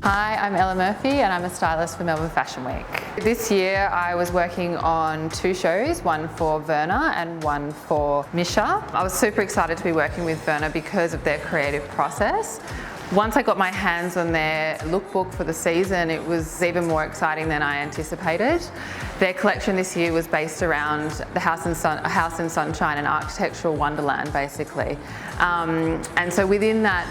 Hi, I'm Ella Murphy and I'm a stylist for Melbourne Fashion Week. This year I was working on 2 shows, one for Verner and one for Misha. I was super excited to be working with Verner because of their creative process. Once I got my hands on their lookbook for the season, it was even more exciting than I anticipated. Their collection this year was based around a house in sunshine, an architectural wonderland basically. And so within that,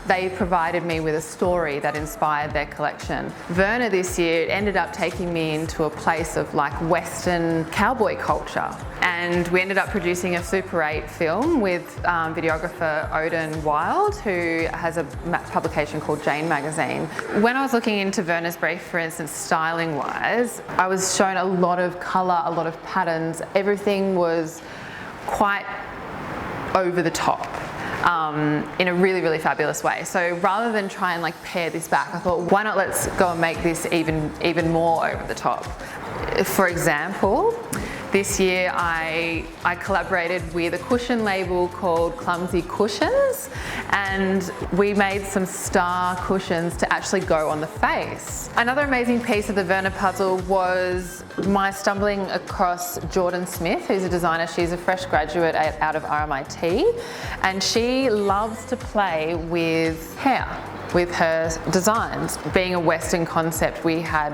they provided me with a story that inspired their collection. Verner this year ended up taking me into a place of like Western cowboy culture. And we ended up producing a Super 8 film with videographer Odin Wild, who has a publication called Jane Magazine. When I was looking into Verner's brief, for instance, styling wise, I was shown a lot of colour, a lot of patterns. Everything was quite over the top. In a really, really fabulous way. So rather than try and like pare this back, I thought, why not let's go and make this even more over the top. For example, this year I collaborated with a cushion label called Clumsy Cushions, and we made some star cushions to actually go on the face. Another amazing piece of the Verner puzzle was my stumbling across Jordan Smith, who's a designer. She's a fresh graduate out of RMIT, and she loves to play with hair with her designs. Being a Western concept, we had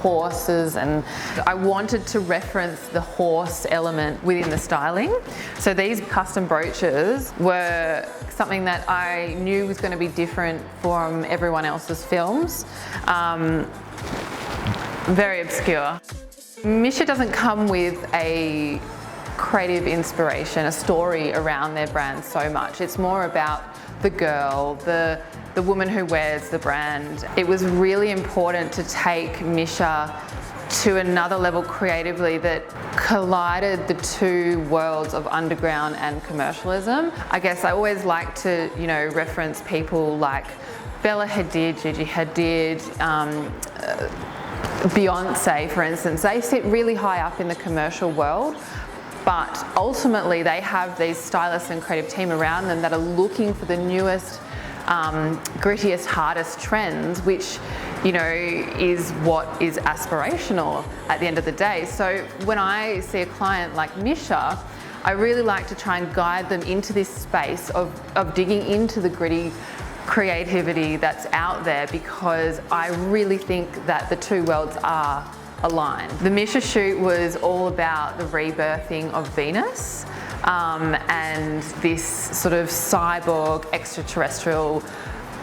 horses, and I wanted to reference the horse element within the styling. So these custom brooches were something that I knew was going to be different from everyone else's films. Very obscure. Misha doesn't come with a creative inspiration, a story around their brand so much. It's more about the girl, the woman who wears the brand. It was really important to take Misha to another level creatively that collided the 2 worlds of underground and commercialism. I guess I always like to, reference people like Bella Hadid, Gigi Hadid, Beyonce, for instance. They sit really high up in the commercial world, but ultimately they have these stylists and creative team around them that are looking for the newest, grittiest, hardest trends, which is what is aspirational at the end of the day. So when I see a client like Misha, I really like to try and guide them into this space of digging into the gritty creativity that's out there, because I really think that the 2 worlds are aligned. The Misha shoot was all about the rebirthing of Venus, and this sort of cyborg extraterrestrial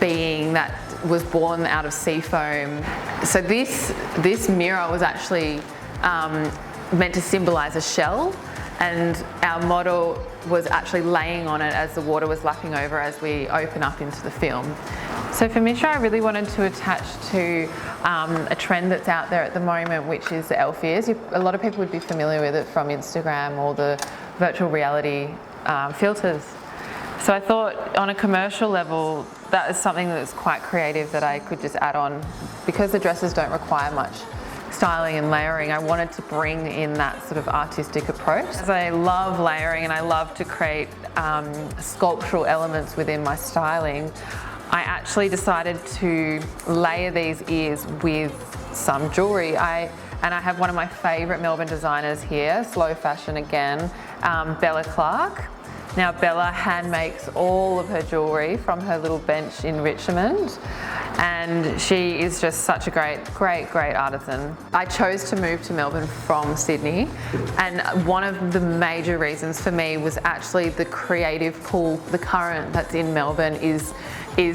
being that was born out of sea foam. So this mirror was actually meant to symbolize a shell, and our model was actually laying on it as the water was lapping over as we open up into the film. So for Misha, I really wanted to attach to a trend that's out there at the moment, which is the elf ears. A lot of people would be familiar with it from Instagram or the virtual reality filters. So I thought on a commercial level, that is something that's quite creative that I could just add on. Because the dresses don't require much styling and layering, I wanted to bring in that sort of artistic approach. As I love layering and I love to create sculptural elements within my styling, I actually decided to layer these ears with some jewellery. And I have one of my favourite Melbourne designers here, slow fashion again, Bella Clark. Now Bella hand makes all of her jewellery from her little bench in Richmond, and she is just such a great artisan. I chose to move to Melbourne from Sydney, and one of the major reasons for me was actually the creative pool, the current that's in Melbourne is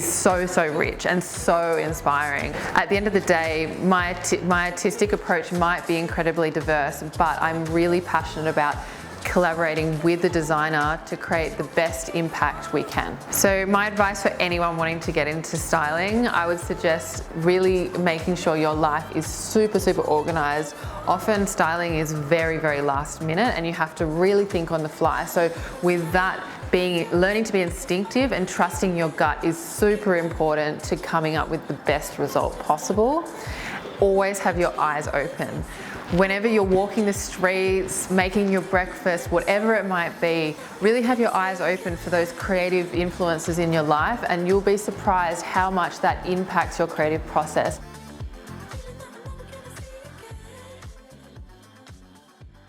so rich and so inspiring. At the end of the day, my artistic approach might be incredibly diverse, but I'm really passionate about collaborating with the designer to create the best impact we can. So my advice for anyone wanting to get into styling, I would suggest really making sure your life is super organized. Often styling is very last minute, and you have to really think on the fly. So with that, learning to be instinctive and trusting your gut is super important to coming up with the best result possible. Always have your eyes open. Whenever you're walking the streets, making your breakfast, whatever it might be, really have your eyes open for those creative influences in your life, and you'll be surprised how much that impacts your creative process.